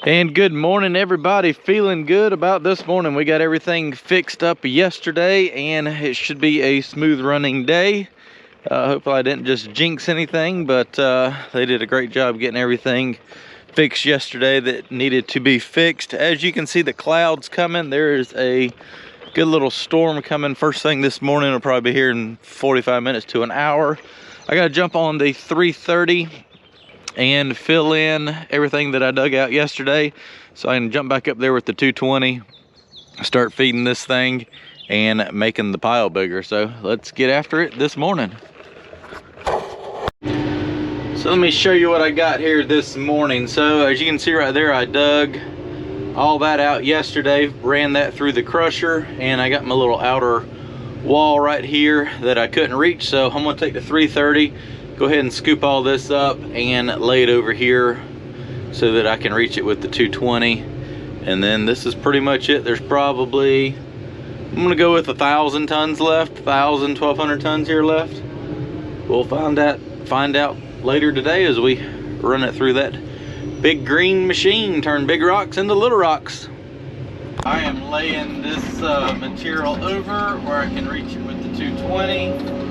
And good morning, everybody. Feeling good about this morning. We got everything fixed up yesterday and it should be a smooth running day. Hopefully I didn't just jinx anything, but they did a great job getting everything fixed yesterday that needed to be fixed. As you can see, the clouds coming. There is a good little storm coming first thing this morning. It'll probably be here in 45 minutes to an hour. I gotta jump on the 330 and fill in everything that I dug out yesterday, so I can jump back up there with the 220, start feeding this thing and making the pile bigger. So let's get after it this morning. So let me show you what I got here this morning. So as you can see right there, I dug all that out yesterday, ran that through the crusher, and I got my little outer wall right here that I couldn't reach. So I'm gonna take the 330, go ahead and scoop all this up and lay it over here so that I can reach it with the 220. And then this is pretty much it. There's probably, I'm gonna go with 1,000 tons left, 1,200 tons here left. We'll find out later today as we run it through that big green machine, turn big rocks into little rocks. I am laying this material over where I can reach it with the 220.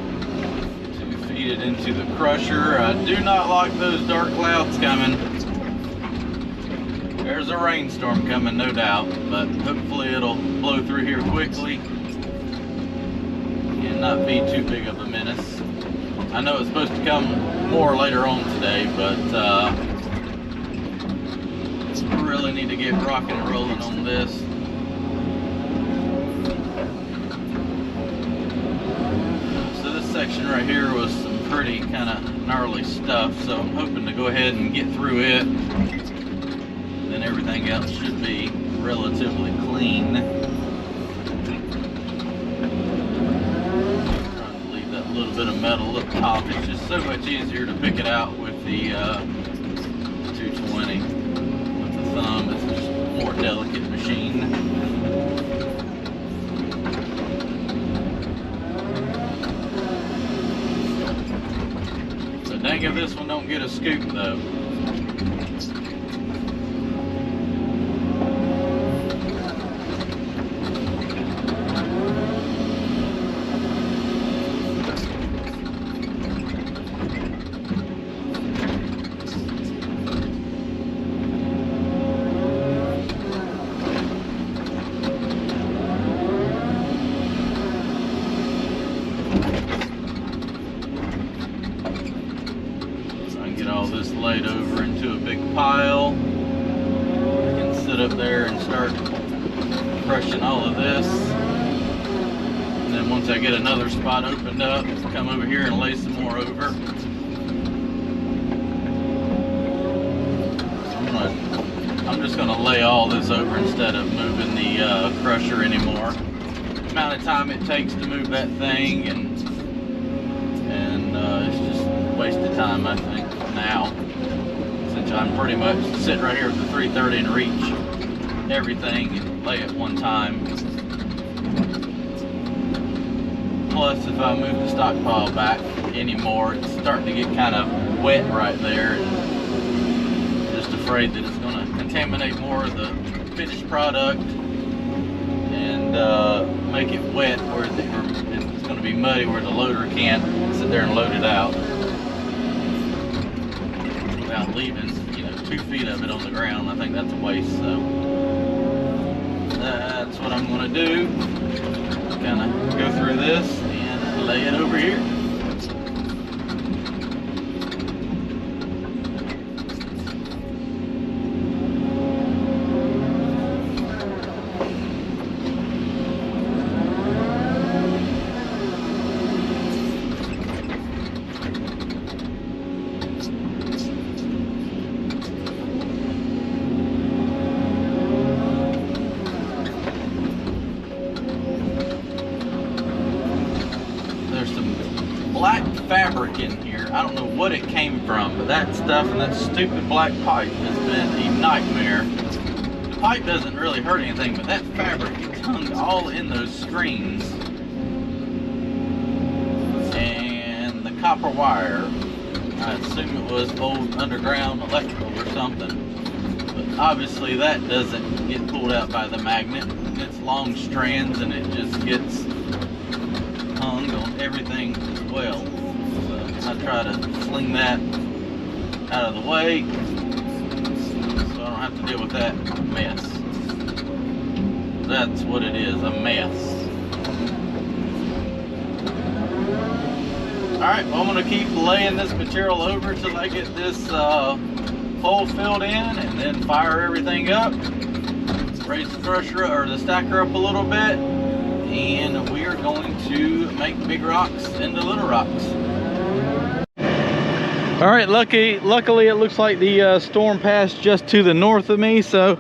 Feed it into the crusher. I do not like those dark clouds coming. There's a rainstorm coming, no doubt, but hopefully it'll blow through here quickly and not be too big of a menace. I know it's supposed to come more later on today, but really need to get rocking and rolling on this. Section right here was some pretty kind of gnarly stuff, so I'm hoping to go ahead and get through it. Then everything else should be relatively clean. Trying to leave that little bit of metal up top. It's just so much easier to pick it out with the 220. With the thumb, it's just a more delicate machine. Dang if this one don't get a scoop though. All this laid over into a big pile. I can sit up there and start crushing all of this. And then once I get another spot opened up, come over here and lay some more over. I'm just gonna lay all this over instead of moving the crusher anymore. The amount of time it takes to move that thing, and it's just a waste of time, I think. Now, since I'm pretty much sitting right here with the 330 and reach everything and lay it one time. Plus, if I move the stockpile back anymore, it's starting to get kind of wet right there, and just afraid that it's going to contaminate more of the finished product and make it wet where it's going to be muddy where the loader can't sit there and load it out. Without leaving, 2 feet of it on the ground. I think that's a waste, so that's what I'm going to do. Kind of go through this and lay it over here. Black fabric in here. I don't know what it came from, but that stuff and that stupid black pipe has been a nightmare. The pipe doesn't really hurt anything, but that fabric gets hung all in those screens. And the copper wire, I assume it was old underground electrical or something, but obviously that doesn't get pulled out by the magnet. It's long strands and it just gets hung on everything as well. So I try to fling that out of the way so I don't have to deal with that mess. That's what it is, a mess. Alright, well, I'm going to keep laying this material over till I get this hole filled in, and then fire everything up, raise the crusher or the stacker up a little bit, and we are going to make big rocks into little rocks. Alright, luckily it looks like the storm passed just to the north of me, so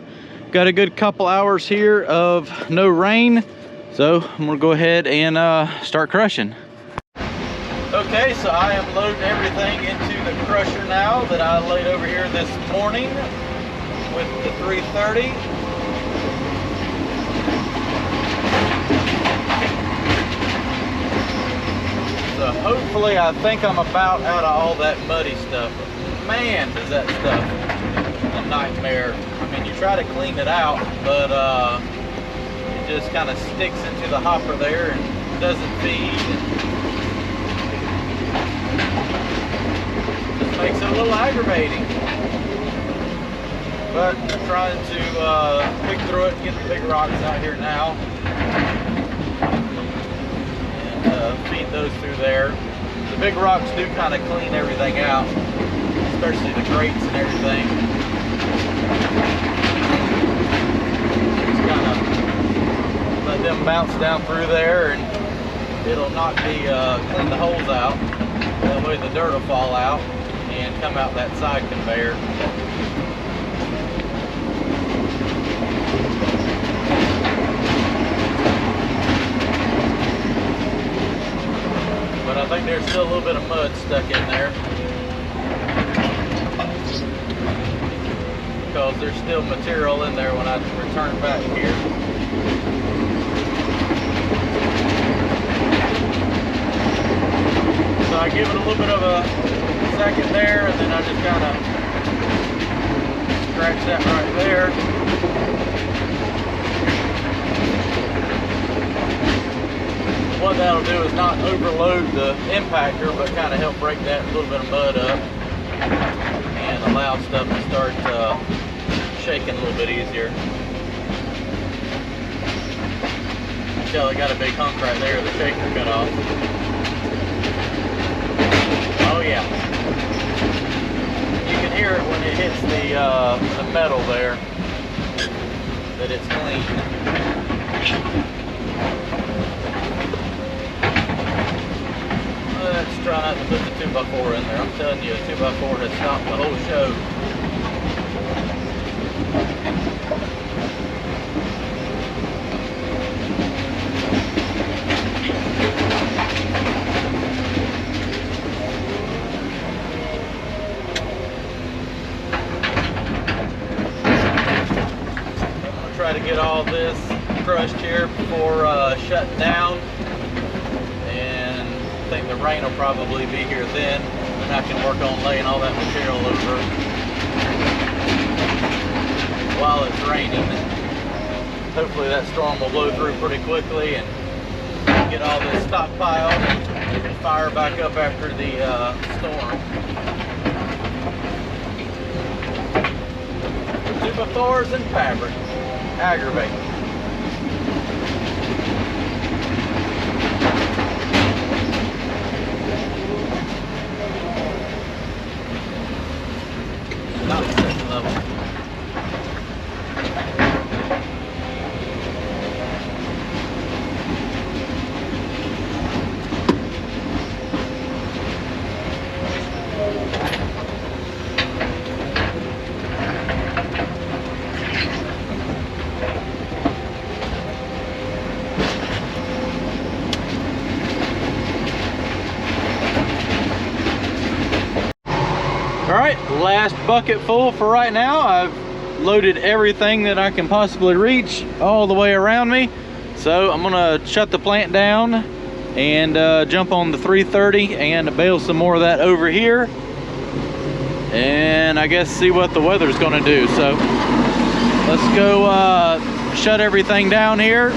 got a good couple hours here of no rain. So I'm going to go ahead and start crushing. Okay, so I am loading everything into the crusher now that I laid over here this morning with the 330. So hopefully, I think I'm about out of all that muddy stuff. Man, does that stuff a nightmare. I mean, you try to clean it out, but it just kind of sticks into the hopper there and doesn't feed. Makes it a little aggravating, but I'm trying to pick through it and get the big rocks out here now and feed those through there. The big rocks do kind of clean everything out, especially the grates and everything. Just kind of let them bounce down through there and it'll knock the clean the holes out. That way the dirt will fall out and come out that side conveyor. But I think there's still a little bit of mud stuck in there because there's still material in there when I return back here. So I give it a little bit of a second there, and then I just kind of scratch that right there. What that'll do is not overload the impactor, but kind of help break that little bit of mud up and allow stuff to start shaking a little bit easier. Tell I got a big hunk right there, the shaker cut off. Oh yeah. You can hear it when it hits the metal there, that it's clean. Let's try not to put the 2x4 in there. I'm telling you, a 2x4 has stopped the whole show. Try to get all this crushed here before shutting down, and I think the rain will probably be here then, and I can work on laying all that material over while it's raining. Hopefully that storm will blow through pretty quickly and get all this stockpiled and fire back up after the storm. 2x4s and fabric. Aggravate. Not the second level. Alright, last bucket full for right now. I've loaded everything that I can possibly reach all the way around me. So I'm gonna shut the plant down and jump on the 330 and bale some more of that over here. and I guess see what the weather's gonna do. So let's go shut everything down here.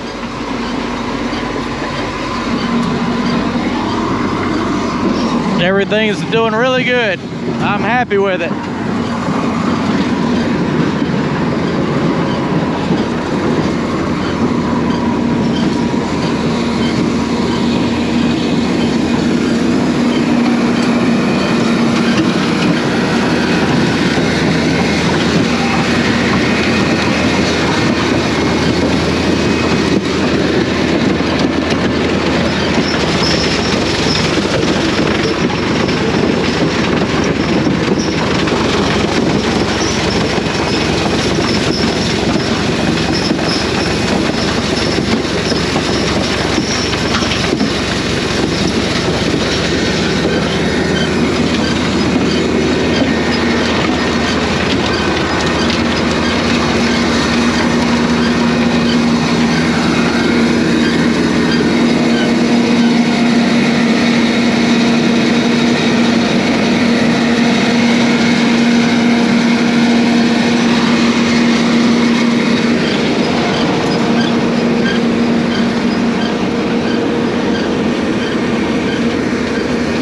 Everything's doing really good. I'm happy with it.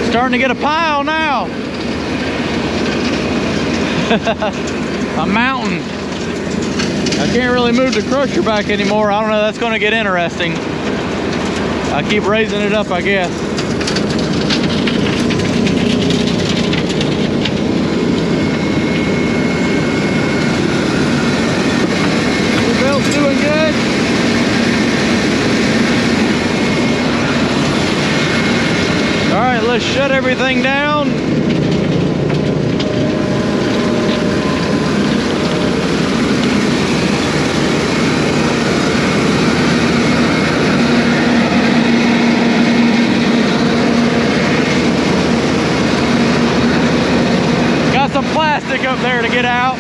Starting to get a pile now. A mountain. I can't really move the crusher back anymore. I don't know, that's going to get interesting. I keep raising it up, I guess. The belt's doing good. All right, let's shut everything down. Got some plastic up there to get out.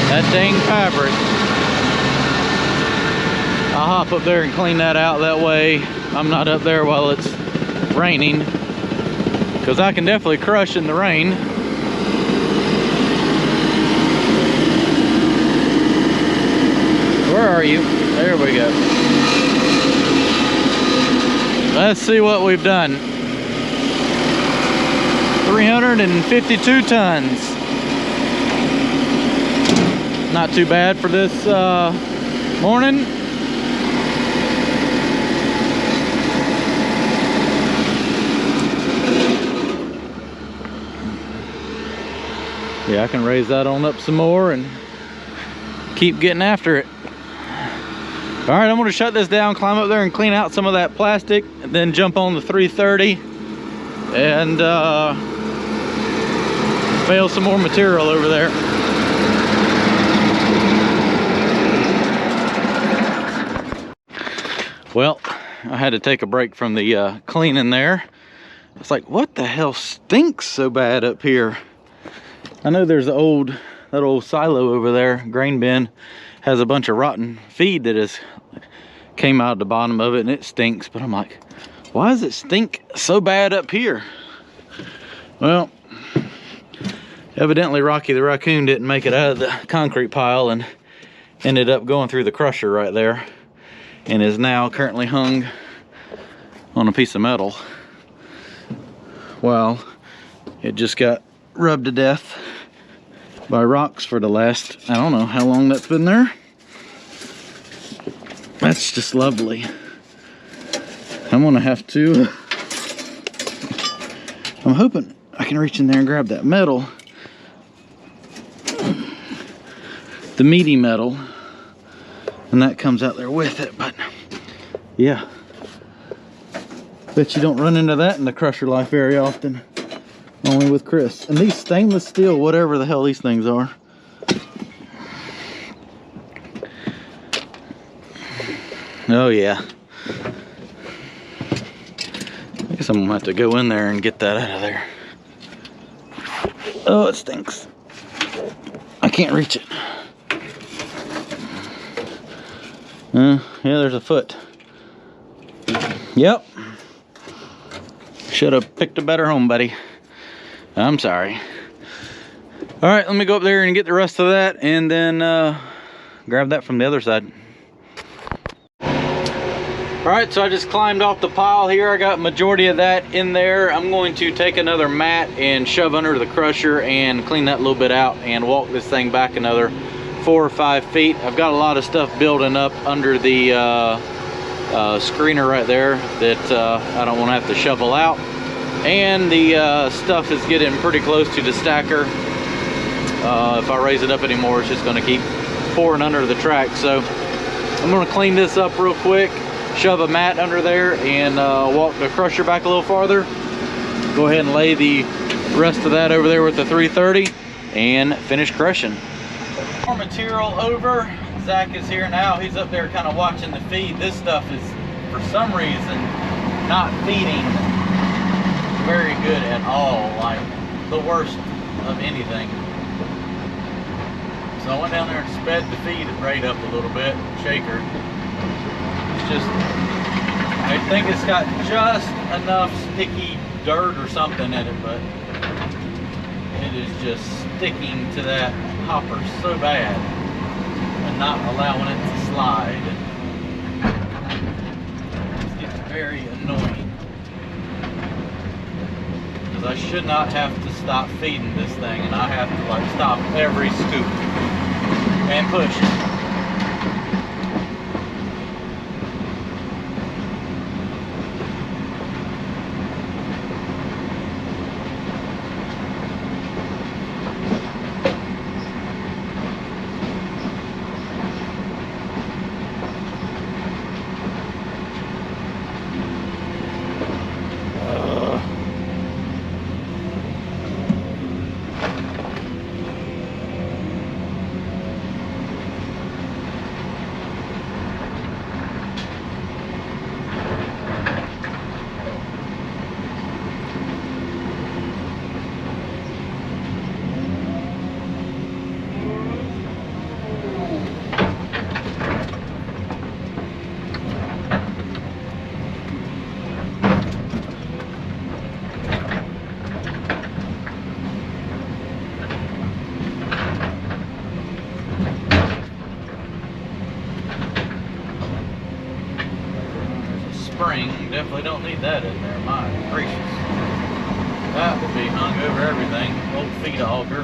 That dang fabric. I'll hop up there and clean that out. That way I'm not up there while it's raining, because I can definitely crush in the rain. Where are you? There we go. Let's see what we've done. 352 tons. Not too bad for this morning. Yeah, I can raise that on up some more and keep getting after it. All right, I'm gonna shut this down, climb up there and clean out some of that plastic, and then jump on the 330 and bale some more material over there. Well, I had to take a break from the cleaning there. It's like, what the hell stinks so bad up here? I know there's that old silo over there, grain bin, has a bunch of rotten feed that has came out of the bottom of it, and it stinks. But I'm like, why does it stink so bad up here? Well, evidently Rocky the raccoon didn't make it out of the concrete pile and ended up going through the crusher right there, and is now currently hung on a piece of metal. Well, it just got rubbed to death by rocks for the last, I don't know how long that's been there. That's just lovely. I'm gonna have to, I'm hoping I can reach in there and grab that metal, the meaty metal, and that comes out there with it. But yeah, bet you don't run into that in the crusher life very often. Only with Chris. And these stainless steel, whatever the hell these things are. Oh yeah. Someone will have to go in there and get that out of there. Oh, it stinks. I can't reach it. Yeah, there's a foot. Yep. Should have picked a better home, buddy. I'm sorry. All right, let me go up there and get the rest of that, and then grab that from the other side. All right, so I just climbed off the pile here. I got majority of that in there. I'm going to take another mat and shove under the crusher and clean that a little bit out and walk this thing back another 4 or 5 feet. I've got a lot of stuff building up under the screener right there that I don't want to have to shovel out. And the stuff is getting pretty close to the stacker. If I raise it up anymore, it's just going to keep pouring under the track. So I'm going to clean this up real quick, shove a mat under there, and walk the crusher back a little farther. Go ahead and lay the rest of that over there with the 330 and finish crushing. More material over. Zach is here now. He's up there kind of watching the feed. This stuff is, for some reason, not feeding very good at all. Like the worst of anything. So I went down there and sped the feed rate up a little bit, shaker. It's just, I think it's got just enough sticky dirt or something in it, but it is just sticking to that hopper so bad and not allowing it to slide. It's very annoying because I should not have to stop feeding this thing, and I have to like stop every scoop and push it. Spring, definitely don't need that in there, my gracious. That will be hung over everything. Old feed auger.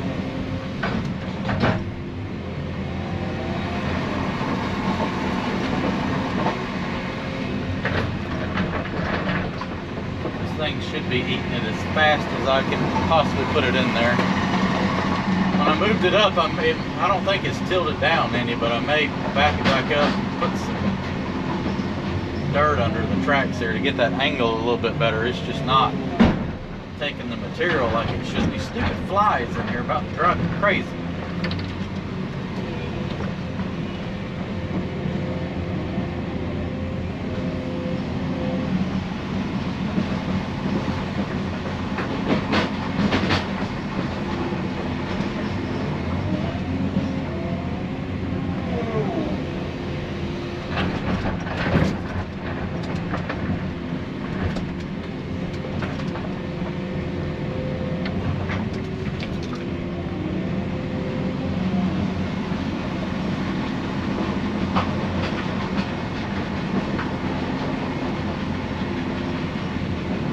This thing should be eating it as fast as I can possibly put it in there. When I moved it up, I don't think it's tilted down any, but I may back it back up and put some dirt under the tracks there to get that angle a little bit better. It's just not taking the material like it should. These stupid flies in here about to drive me crazy.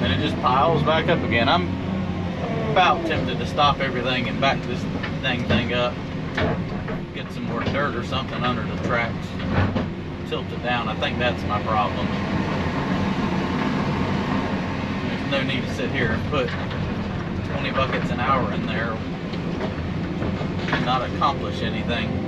And it just piles back up again. I'm about tempted to stop everything and back this dang thing up, get some more dirt or something under the tracks, tilt it down. I think that's my problem. There's no need to sit here and put 20 buckets an hour in there and not accomplish anything.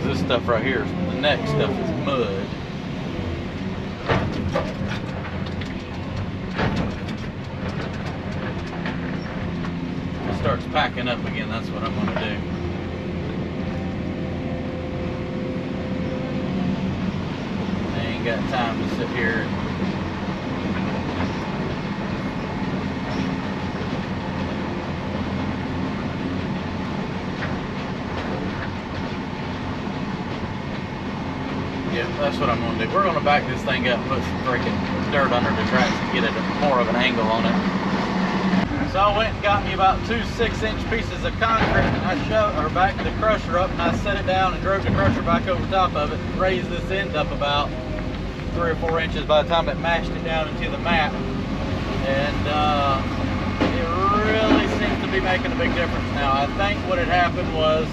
This stuff right here, the next stuff is mud. starts packing up again, that's what I'm gonna do. I ain't got time to sit here. Yeah, that's what I'm gonna do. We're gonna back this thing up, put some freaking dirt under the tracks and get it more of an angle on it. So I went and got me about 2 6-inch pieces of concrete, and I backed the crusher up, and I set it down and drove the crusher back over top of it, and raised this end up about 3 or 4 inches by the time it mashed it down into the mat. And it really seems to be making a big difference now. I think what had happened was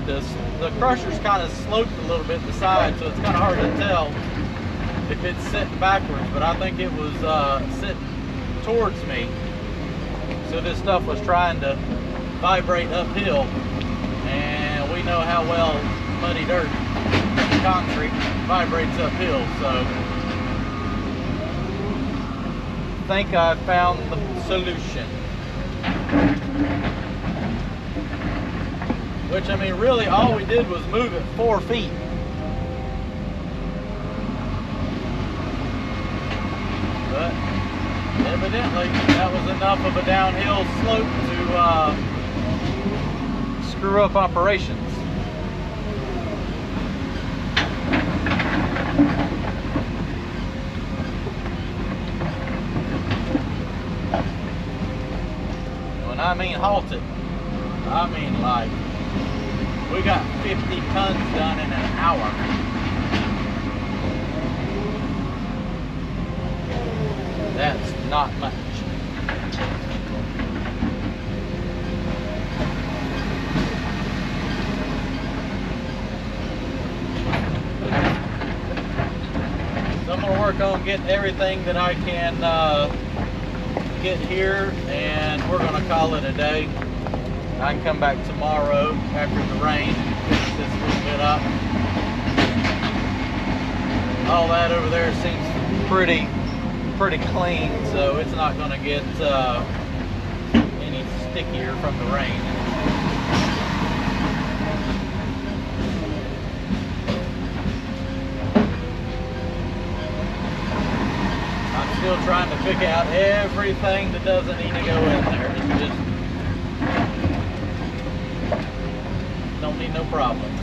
the crusher's kind of sloped a little bit to the side, so it's kind of hard to tell if it's sitting backwards, but I think it was sitting towards me. So this stuff was trying to vibrate uphill, and we know how well muddy dirt and concrete vibrates uphill, so I think I found the solution. Which, I mean, really all we did was move it 4 feet. But evidently that was enough of a downhill slope to screw up operations. When I mean halted, I mean like we got 50 tons done in an hour. That's not much. So I'm gonna work on getting everything that I can get here, and we're gonna call it a day. I can come back tomorrow after the rain and finish this little bit up. All that over there seems pretty clean, so it's not going to get any stickier from the rain. I'm still trying to pick out everything that doesn't need to go in there. It's just don't need no problems.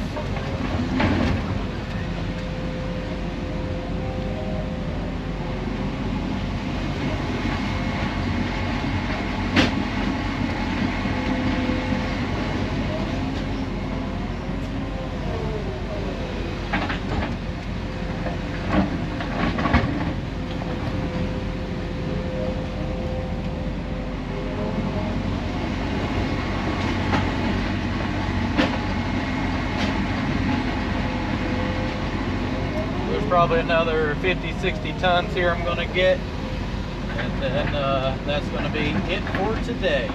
Probably another 50-60 tons here I'm going to get, and then that's going to be it for today.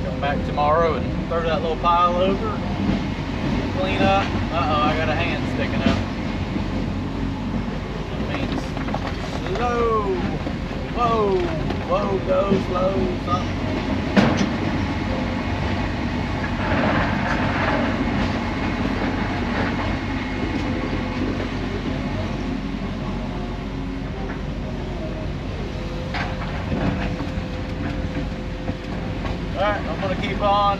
Come back tomorrow and throw that little pile over, clean up. Uh-oh, I got a hand sticking up. That means slow. Whoa, whoa, go slow, something. Alright, I'm going to keep on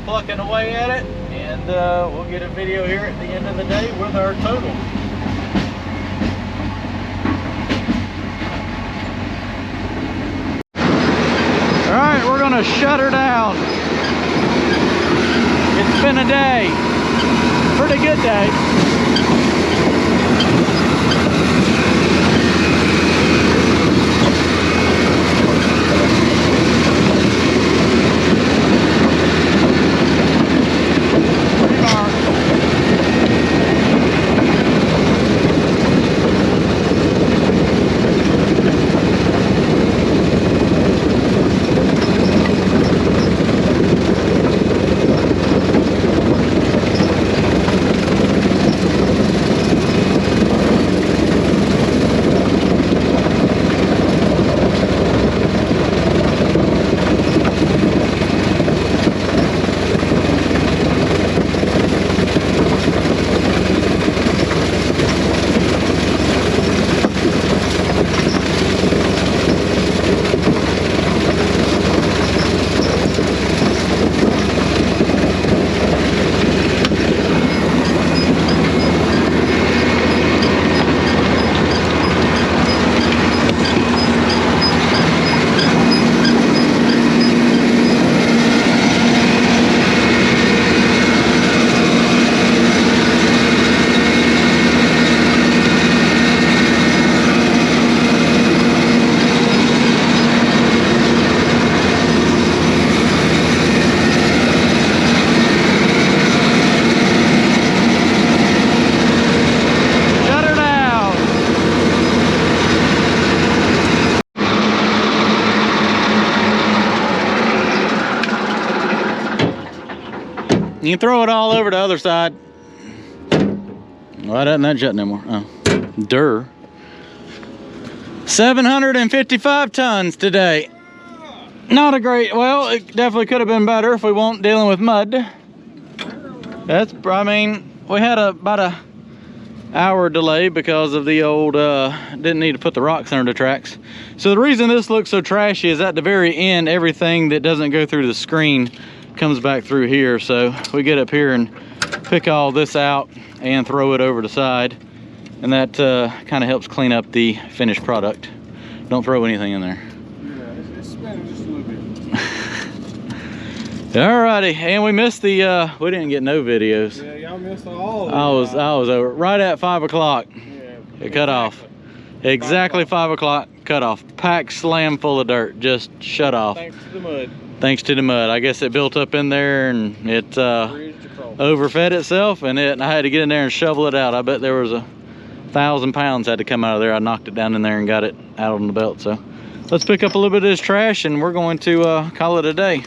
plucking away at it, and we'll get a video here at the end of the day with our total. Alright, we're going to shut her down. It's been a day. Pretty good day. You can throw it all over the other side. Why doesn't that jet anymore? Oh, durr. 755 tons today. Not a great, well, it definitely could have been better if we weren't dealing with mud. That's, I mean, we had about a hour delay because of the old, didn't need to put the rocks under the tracks. So the reason this looks so trashy is at the very end, everything that doesn't go through the screen comes back through here. So we get up here and pick all this out and throw it over the side. And that kind of helps clean up the finished product. Don't throw anything in there. Yeah, it's spinning just a little bit. Alrighty, and we missed the, we didn't get no videos. Yeah, y'all missed all of I was over right at 5 o'clock. Yeah, It cut off. Exactly 5 o'clock, cut off. Packed slam full of dirt, just shut off. Thanks to the mud. Thanks to the mud. I guess it built up in there and it overfed itself, and I had to get in there and shovel it out. I bet there was 1,000 pounds had to come out of there. I knocked it down in there and got it out on the belt. So let's pick up a little bit of this trash and we're going to call it a day.